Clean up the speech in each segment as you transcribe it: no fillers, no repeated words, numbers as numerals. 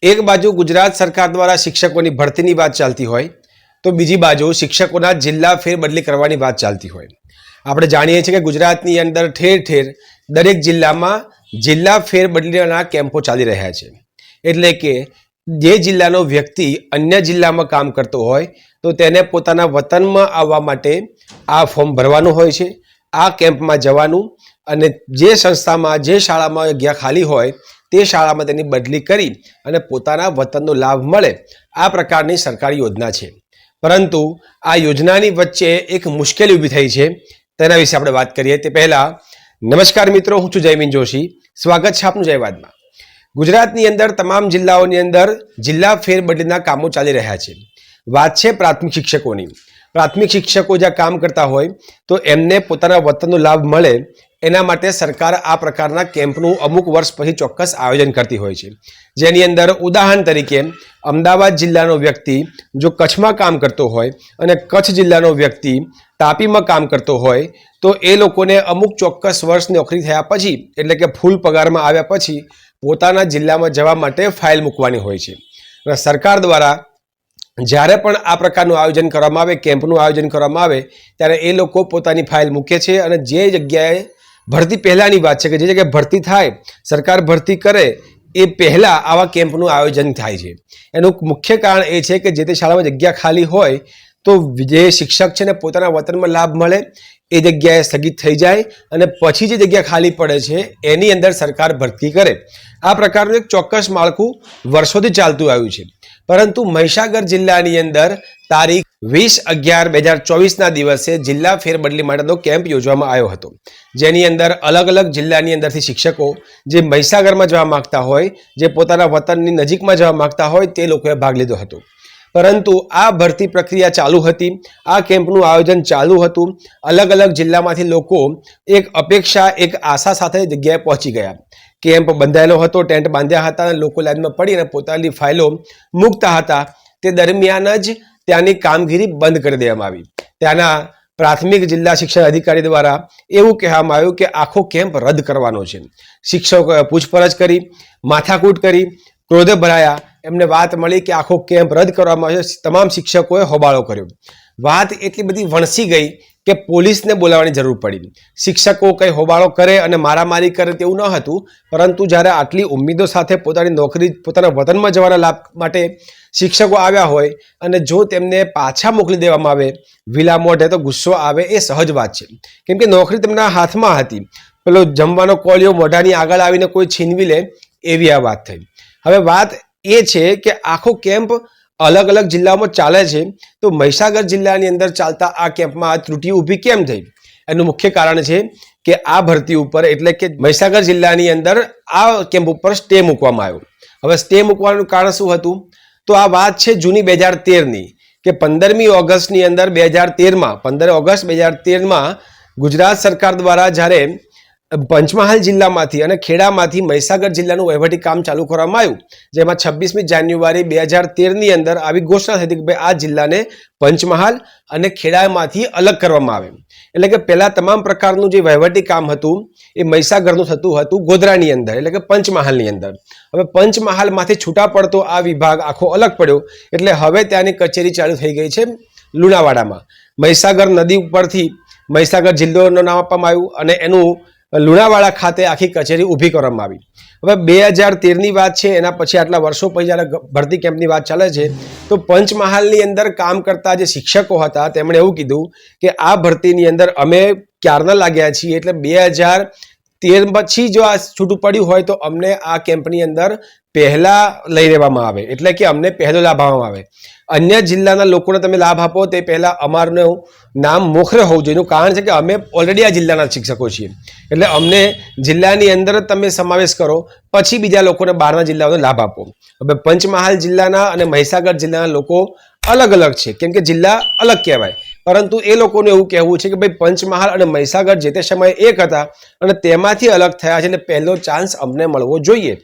एक बाजू गुजरात सरकार द्वारा शिक्षकोनी भरतीनी बात चालती होय तो बीजी बाजू शिक्षकोना जिल्ला फेरबदली करवानी बात चालती होय। આપણે જાણીએ છીએ કે ગુજરાતની અંદર ઠેર ઠેર દરેક જિલ્લામાં જિલ્લા ફેરબદલીના કેમ્પો ચાલી રહ્યા છે। એટલે કે જે જિલ્લાનો વ્યક્તિ અન્ય જિલ્લામાં કામ કરતો હોય તો તેને પોતાના વતનમાં આવવા માટે આ ફોર્મ ભરવાનું હોય છે, આ કેમ્પમાં જવાનું અને જે સંસ્થામાં જે શાળામાં જગ્યા ખાલી હોય તે શાળામાં તેની બદલી કરી અને પોતાના વતનનો લાભ મળે આ પ્રકારની સરકારી યોજના છે। પરંતુ આ યોજનાની વચ્ચે એક મુશ્કેલી ઊભી થઈ છે, તેના વિશે આપણે વાત કરીએ તે પહેલા નમસ્કાર મિત્રો, હું છું જયમીન જોશી, સ્વાગત છે આપનું જયવાદમાં। ગુજરાતની અંદર તમામ જિલ્લાઓની અંદર જિલ્લા ફેરબદલીના કામો ચાલી રહ્યા છે। વાત છે પ્રાથમિક શિક્ષકોની। પ્રાથમિક શિક્ષકો જ્યાં કામ કરતા હોય તો એમને પોતાના વતનનો લાભ મળે એના માટે સરકાર આ પ્રકારના કેમ્પનું અમુક વર્ષ પછી ચોક્કસ આયોજન કરતી હોય છે। જેની અંદર ઉદાહરણ તરીકે અમદાવાદ જિલ્લાનો વ્યક્તિ જો કચ્છમાં કામ કરતો હોય અને કચ્છ જિલ્લાનો વ્યક્તિ તાપીમાં કામ કરતો હોય તો એ લોકોને અમુક ચોક્કસ વર્ષ નોકરી થયા પછી એટલે કે ફૂલ પગારમાં આવ્યા પછી પોતાના જિલ્લામાં જવા માટે ફાઇલ મૂકવાની હોય છે। સરકાર દ્વારા જ્યારે પણ આ પ્રકારનું આયોજન કરવામાં આવે, કેમ્પનું આયોજન કરવામાં આવે ત્યારે એ લોકો પોતાની ફાઇલ મૂકે છે અને જે જગ્યાએ ભરતી પહેલાંની વાત છે કે જે જગ્યાએ ભરતી થાય, સરકાર ભરતી કરે એ પહેલાં આવા કેમ્પનું આયોજન થાય છે। એનું મુખ્ય કારણ એ છે કે જે તે શાળામાં જગ્યા ખાલી હોય તો જે શિક્ષક છે ને પોતાના વતનમાં લાભ મળે એ જગ્યાએ સ્થગિત થઈ જાય અને પછી જે જગ્યા ખાલી પડે છે એની અંદર સરકાર ભરતી કરે। આ પ્રકારનું એક ચોક્કસ માળખું વર્ષોથી ચાલતું આવ્યું છે। પરંતુ મહીસાગર જિલ્લાની અંદર તારીખ 20/11/2024ના દિવસે જિલ્લા ફેરબદલી માટેનો કેમ્પ યોજવામાં આવ્યો હતો, જેની અંદર અલગ અલગ જિલ્લાની અંદરથી શિક્ષકો જે મહીસાગરમાં જવા માગતા હોય, જે પોતાના વતનની નજીકમાં જવા માગતા હોય તે લોકોએ ભાગ લીધો હતો। પરંતુ આ ભરતી પ્રક્રિયા ચાલુ હતી, આ કેમ્પનું આયોજન ચાલુ હતું। અલગ અલગ જિલ્લામાંથી લોકો એક અપેક્ષા, એક આશા સાથે જગ્યાએ પહોંચી ગયા। કેમ્પ બંધાયેલો હતો, ટેન્ટ બાંધ્યા હતા, લોકો લાઈનમાં પડી અને પોતાની ફાઇલો મૂકતા હતા। તે દરમિયાન જ ત્યાંની કામગીરી બંધ કરી દેવામાં આવી। ત્યાંના પ્રાથમિક જિલ્લા શિક્ષણ અધિકારી દ્વારા એવું કહેવામાં આવ્યું કે આખો કેમ્પ રદ કરવાનો છે। શિક્ષકોએ પૂછપરછ કરી, માથાકૂટ કરી, ક્રોધે ભરાયા। એમને વાત મળી કે આખો કેમ્પ રદ કરવામાં આવ્યો। તમામ શિક્ષકોએ હોબાળો કર્યો। વાત એટલી બધી વણસી ગઈ કે પોલીસને બોલાવવાની જરૂર પડી। શિક્ષકો કંઈ હોબાળો કરે અને મારામારી કરે તેવું ન હતું, પરંતુ જ્યારે આટલી ઉમ્મીદો સાથે પોતાની નોકરી, પોતાના વતનમાં જવાના લાભ માટે શિક્ષકો આવ્યા હોય અને જો તેમને પાછા મોકલી દેવામાં આવે વિલા મોઢે તો ગુસ્સો આવે એ સહજ વાત છે, કેમ કે નોકરી તેમના હાથમાં હતી। પેલો જમવાનો કોળિયો મોઢાની આગળ આવીને કોઈ છીનવી લે એવી આ વાત થઈ। હવે વાત એ છે કે આખો કેમ્પ અલગ અલગ જિલ્લાઓમાં ચાલે છે તો મહીસાગર જિલ્લાની અંદર ચાલતા આ કેમ્પમાં આ ત્રુટિ ઊભી કેમ થઈ? એનું મુખ્ય કારણ છે કે આ ભરતી ઉપર એટલે કે મહીસાગર જિલ્લાની અંદર આ કેમ્પ ઉપર સ્ટે મૂકવામાં આવ્યો। હવે સ્ટે મૂકવાનું કારણ શું હતું? તો આ વાત છે જૂની 2013ની કે 15મી ઓગસ્ટની અંદર 2013માં 15 ઓગસ્ટ 2013માં ગુજરાત સરકાર દ્વારા જ્યારે પંચમહાલ જિલ્લામાંથી અને ખેડામાંથી મહીસાગર જિલ્લાનું વહીવટી કામ ચાલુ કરવામાં આવ્યું, જેમાં 26મી જાન્યુઆરી 2013ની અંદર આવી ઘોષણા થઈ હતી કે ભાઈ આ જિલ્લાને પંચમહાલ અને ખેડામાંથી અલગ કરવામાં આવે। એટલે કે પહેલાં તમામ પ્રકારનું જે વહીવટી કામ હતું એ મહીસાગરનું થતું હતું ગોધરાની અંદર, એટલે કે પંચમહાલની અંદર। હવે પંચમહાલમાંથી છૂટા પડતો આ વિભાગ આખો અલગ પડ્યો એટલે હવે ત્યાંની કચેરી ચાલુ થઈ ગઈ છે લુણાવાડામાં। મહીસાગર નદી ઉપરથી મહીસાગર જિલ્લોનું નામ આપવામાં આવ્યું અને એનું લુણાવાડા ખાતે આખી કચેરી ઊભી કરવામાં આવી। હવે 2013ની વાત છે, એના પછી આટલા વર્ષો પછી જ્યારે ભરતી કેમ્પની વાત ચાલે છે તો પંચમહાલની અંદર કામ કરતા જે શિક્ષકો હતા તેમણે એવું કીધું કે આ ભરતીની અંદર અમે ક્યારના લાગ્યા છીએ, એટલે 2013 પછી જો આ છૂટું પડ્યું હોય તો અમને આ કેમ્પની અંદર પહેલા લઈ લેવામાં આવે, એટલે કે અમને પહેલો લાભ આપવામાં આવે। અન્ય જિલ્લાના લોકોને તમે લાભ આપો તે પહેલાં અમારું નામ મોખરે હોવું જોઈએ। એનું કારણ છે કે અમે ઓલરેડી આ જિલ્લાના શિક્ષકો છીએ, એટલે અમને જિલ્લાની અંદર જ તમે સમાવેશ કરો, પછી બીજા લોકોને બહારના જિલ્લાઓને લાભ આપો। હવે પંચમહાલ જિલ્લાના અને મહીસાગર જિલ્લાના લોકો અલગ અલગ છે, કેમ કે જિલ્લા અલગ કહેવાય, પરંતુ એ લોકોનું એવું કહેવું છે કે ભાઈ પંચમહાલ અને મહીસાગર જે તે સમયે એક હતા અને તેમાંથી અલગ થયા છે એટલે પહેલો ચાન્સ અમને મળવો જોઈએ।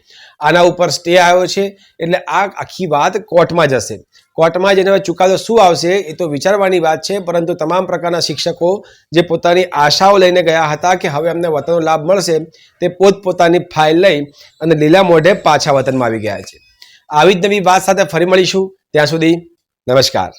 આના ઉપર સ્ટે આવ્યો છે એટલે આ આખી વાત કોર્ટમાં જશે। કોર્ટમાં જઈને ચુકાદો શું આવશે એ તો વિચારવાની વાત છે, પરંતુ તમામ પ્રકારના શિક્ષકો જે પોતાની આશાઓ લઈને ગયા હતા કે હવે અમને વતનનો લાભ મળશે તે પોતપોતાની ફાઇલ લઈ અને લીલા મોઢે પાછા વતનમાં આવી ગયા છે। આવી જ નવી વાત સાથે ફરી મળીશું. ત્યાં સુધી નમસ્કાર.